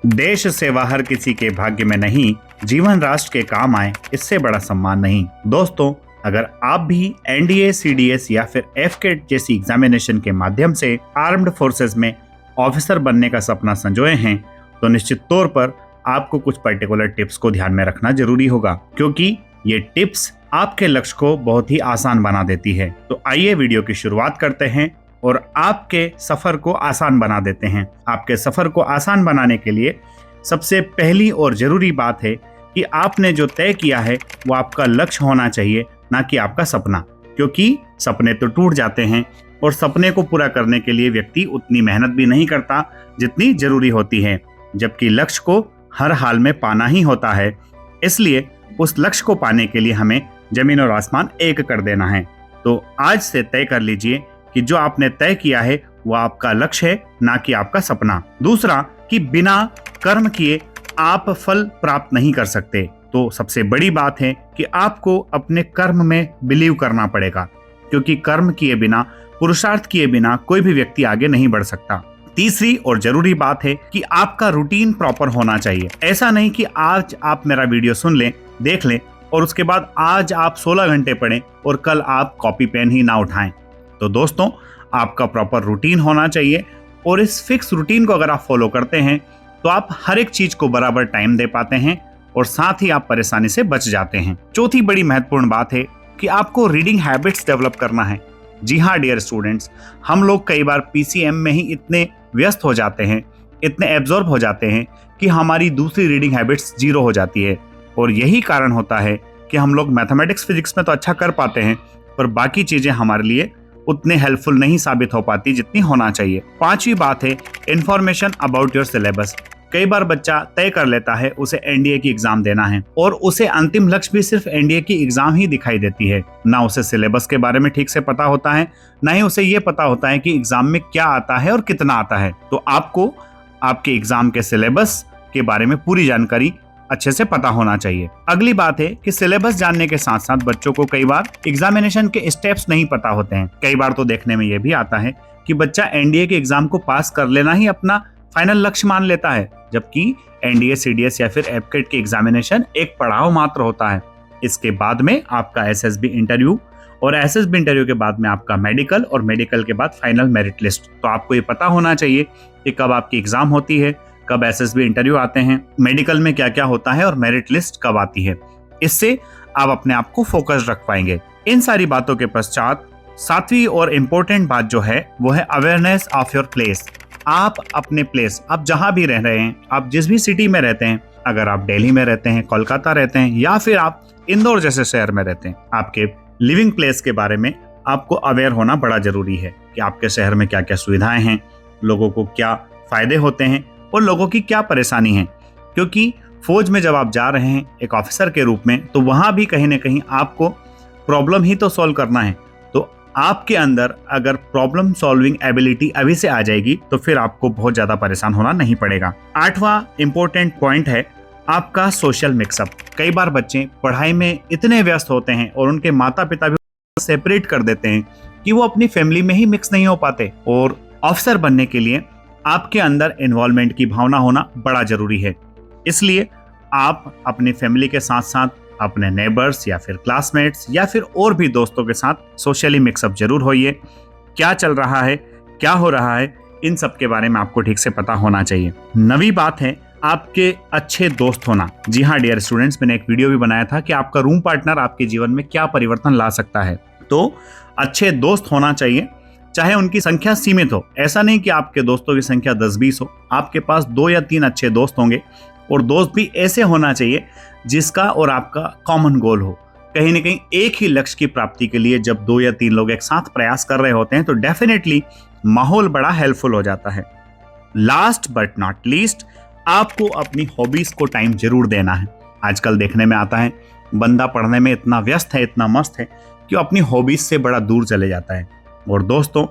देश सेवा हर किसी के भाग्य में नहीं, जीवन राष्ट्र के काम आए इससे बड़ा सम्मान नहीं। दोस्तों, अगर आप भी एनडीए, सीडीएस या फिर एफकेट जैसी एग्जामिनेशन के माध्यम से आर्म्ड फोर्सेस में ऑफिसर बनने का सपना संजोए हैं, तो निश्चित तौर पर आपको कुछ पर्टिकुलर टिप्स को ध्यान में रखना जरूरी होगा, क्योंकि ये टिप्स आपके लक्ष्य को बहुत ही आसान बना देती है। तो आइए वीडियो की शुरुआत करते हैं और आपके सफर को आसान बना देते हैं। आपके सफर को आसान बनाने के लिए सबसे पहली और जरूरी बात है कि आपने जो तय किया है वो आपका लक्ष्य होना चाहिए, ना कि आपका सपना, क्योंकि सपने तो टूट जाते हैं और सपने को पूरा करने के लिए व्यक्ति उतनी मेहनत भी नहीं करता जितनी जरूरी होती है, जबकि लक्ष्य को हर हाल में पाना ही होता है। इसलिए उस लक्ष्य को पाने के लिए हमें जमीन और आसमान एक कर देना है। तो आज से तय कर लीजिए कि जो आपने तय किया है वो आपका लक्ष्य है, ना कि आपका सपना। दूसरा, कि बिना कर्म किए आप फल प्राप्त नहीं कर सकते। तो सबसे बड़ी बात है कि आपको अपने कर्म में बिलीव करना पड़ेगा, क्योंकि कर्म किए बिना, पुरुषार्थ किए बिना कोई भी व्यक्ति आगे नहीं बढ़ सकता। तीसरी और जरूरी बात है कि आपका रूटीन प्रॉपर होना चाहिए। ऐसा नहीं कि आज आप मेरा वीडियो सुन लें, देख लें और उसके बाद आज आप 16 घंटे पढ़ें और कल आप कॉपी पेन ही ना उठाएं। तो दोस्तों, आपका प्रॉपर रूटीन होना चाहिए और इस फिक्स रूटीन को अगर आप फॉलो करते हैं तो आप हर एक चीज को बराबर टाइम दे पाते हैं और साथ ही आप परेशानी से बच जाते हैं। चौथी बड़ी महत्वपूर्ण बात है कि आपको रीडिंग हैबिट्स डेवलप करना है। जी हाँ डियर स्टूडेंट्स, हम लोग कई बार पीसीएम में ही इतने व्यस्त हो जाते हैं, इतने एब्जॉर्ब हो जाते हैं कि हमारी दूसरी रीडिंग हैबिट्स जीरो हो जाती है। और यही कारण होता है कि हम लोग मैथमेटिक्स, फिजिक्स में तो अच्छा कर पाते हैं, पर बाकी चीजें हमारे लिए उतने हेल्पफुल नहीं साबित हो पाती जितनी होना चाहिए। पांचवी बात है इंफॉर्मेशन अबाउट योर सिलेबस। कई बार बच्चा तय कर लेता है उसे एनडीए की एग्जाम देना है और उसे अंतिम लक्ष्य भी सिर्फ एनडीए की एग्जाम ही दिखाई देती है। ना उसे सिलेबस के बारे में ठीक से पता होता है, ना ही उसे ये पता होता है कि एग्जाम में क्या आता है और कितना आता है। तो आपको आपके एग्जाम के सिलेबस के बारे में पूरी जानकारी अच्छे से पता होना चाहिए। अगली बात है कि सिलेबस जानने के साथ साथ बच्चों को कई बार एग्जामिनेशन के स्टेप्स नहीं पता होते हैं। कई बार तो देखने में यह भी आता है कि बच्चा एनडीए के एग्जाम को पास कर लेना ही अपना फाइनल लक्ष्य मान लेता है, जबकि एनडीए, सीडीएस या फिर एफकेट की एग्जामिनेशन एक पड़ाव मात्र होता है। इसके बाद में आपका एसएसबी इंटरव्यू और एसएसबी इंटरव्यू के बाद में आपका मेडिकल और मेडिकल के बाद फाइनल मेरिट लिस्ट। तो आपको ये पता होना चाहिए कि कब आपकी एग्जाम होती है, कब एसएसबी इंटरव्यू आते हैं, मेडिकल में क्या क्या होता है और मेरिट लिस्ट कब आती है। इससे आप अपने आप को फोकस रख पाएंगे। इन सारी बातों के पश्चात सातवीं और इम्पोर्टेंट बात जो है वो है अवेयरनेस ऑफ योर प्लेस। आप अपने प्लेस, आप जहां भी रह रहे हैं, आप जिस भी सिटी में रहते हैं, अगर आप दिल्ली में रहते हैं, कोलकाता रहते हैं या फिर आप इंदौर जैसे शहर में रहते हैं, आपके लिविंग प्लेस के बारे में आपको अवेयर होना बड़ा जरूरी है कि आपके शहर में क्या क्या सुविधाएं हैं, लोगों को क्या फायदे होते हैं और लोगों की क्या परेशानी है। क्योंकि फौज में जब आप जा रहे हैं एक ऑफिसर के रूप में, तो वहां भी कहीं ना कहीं आपको प्रॉब्लम ही तो सॉल्व करना है। तो आपके अंदर अगर प्रॉब्लम सॉल्विंग एबिलिटी अभी से आ जाएगी तो फिर आपको बहुत ज्यादा परेशान होना नहीं पड़ेगा। आठवां इंपॉर्टेंट पॉइंट है आपका सोशल मिक्सअप। कई बार बच्चे पढ़ाई में इतने व्यस्त होते हैं और उनके माता पिता भी सेपरेट कर देते हैं कि वो अपनी फैमिली में ही मिक्स नहीं हो पाते। और ऑफिसर बनने के लिए आपके अंदर इन्वॉल्वमेंट की भावना होना बड़ा जरूरी है। इसलिए आप अपनी फैमिली के साथ साथ अपने नेबर्स या फिर क्लासमेट्स या फिर और भी दोस्तों के साथ सोशली मिक्सअप जरूर होइए। क्या चल रहा है, क्या हो रहा है, इन सब के बारे में आपको ठीक से पता होना चाहिए। नवी बात है आपके अच्छे दोस्त होना। जी हाँ डियर स्टूडेंट्स, मैंने एक वीडियो भी बनाया था कि आपका रूम पार्टनर आपके जीवन में क्या परिवर्तन ला सकता है। तो अच्छे दोस्त होना चाहिए, चाहे उनकी संख्या सीमित हो। ऐसा नहीं कि आपके दोस्तों की संख्या 10-20 हो, आपके पास 2 या 3 अच्छे दोस्त होंगे और दोस्त भी ऐसे होना चाहिए जिसका और आपका कॉमन गोल हो। कहीं ना कहीं एक ही लक्ष्य की प्राप्ति के लिए जब 2 या 3 लोग एक साथ प्रयास कर रहे होते हैं तो डेफिनेटली माहौल बड़ा हेल्पफुल हो जाता है। लास्ट बट नॉट लीस्ट, आपको अपनी हॉबीज को टाइम जरूर देना है। आजकल देखने में आता है बंदा पढ़ने में इतना व्यस्त है, इतना मस्त है कि वो अपनी हॉबीज से बड़ा दूर चले जाता है। और दोस्तों,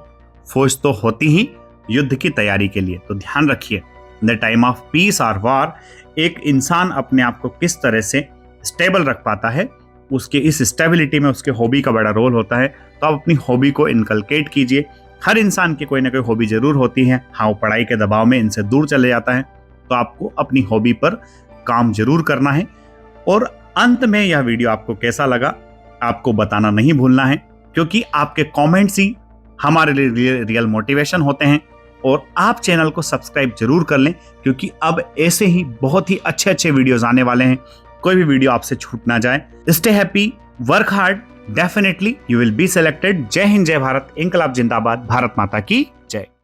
फौज तो होती ही युद्ध की तैयारी के लिए, तो ध्यान रखिए द टाइम ऑफ पीस और वॉर एक इंसान अपने आप को किस तरह से स्टेबल रख पाता है, उसके इस स्टेबिलिटी में उसके हॉबी का बड़ा रोल होता है। तो आप अपनी हॉबी को इनकलकेट कीजिए। हर इंसान की कोई ना कोई हॉबी जरूर होती है। हाँ, वो पढ़ाई के दबाव में इनसे दूर चले जाता है, तो आपको अपनी हॉबी पर काम जरूर करना है। और अंत में यह वीडियो आपको कैसा लगा आपको बताना नहीं भूलना है, क्योंकि आपके कमेंट्स ही हमारे लिए रियल मोटिवेशन होते हैं। और आप चैनल को सब्सक्राइब जरूर कर लें, क्योंकि अब ऐसे ही बहुत ही अच्छे अच्छे वीडियोस आने वाले हैं। कोई भी वीडियो आपसे छूट ना जाए। Stay happy, work hard, definitely you will be selected. जय हिंद, जय भारत, इंकलाब जिंदाबाद, भारत माता की जय।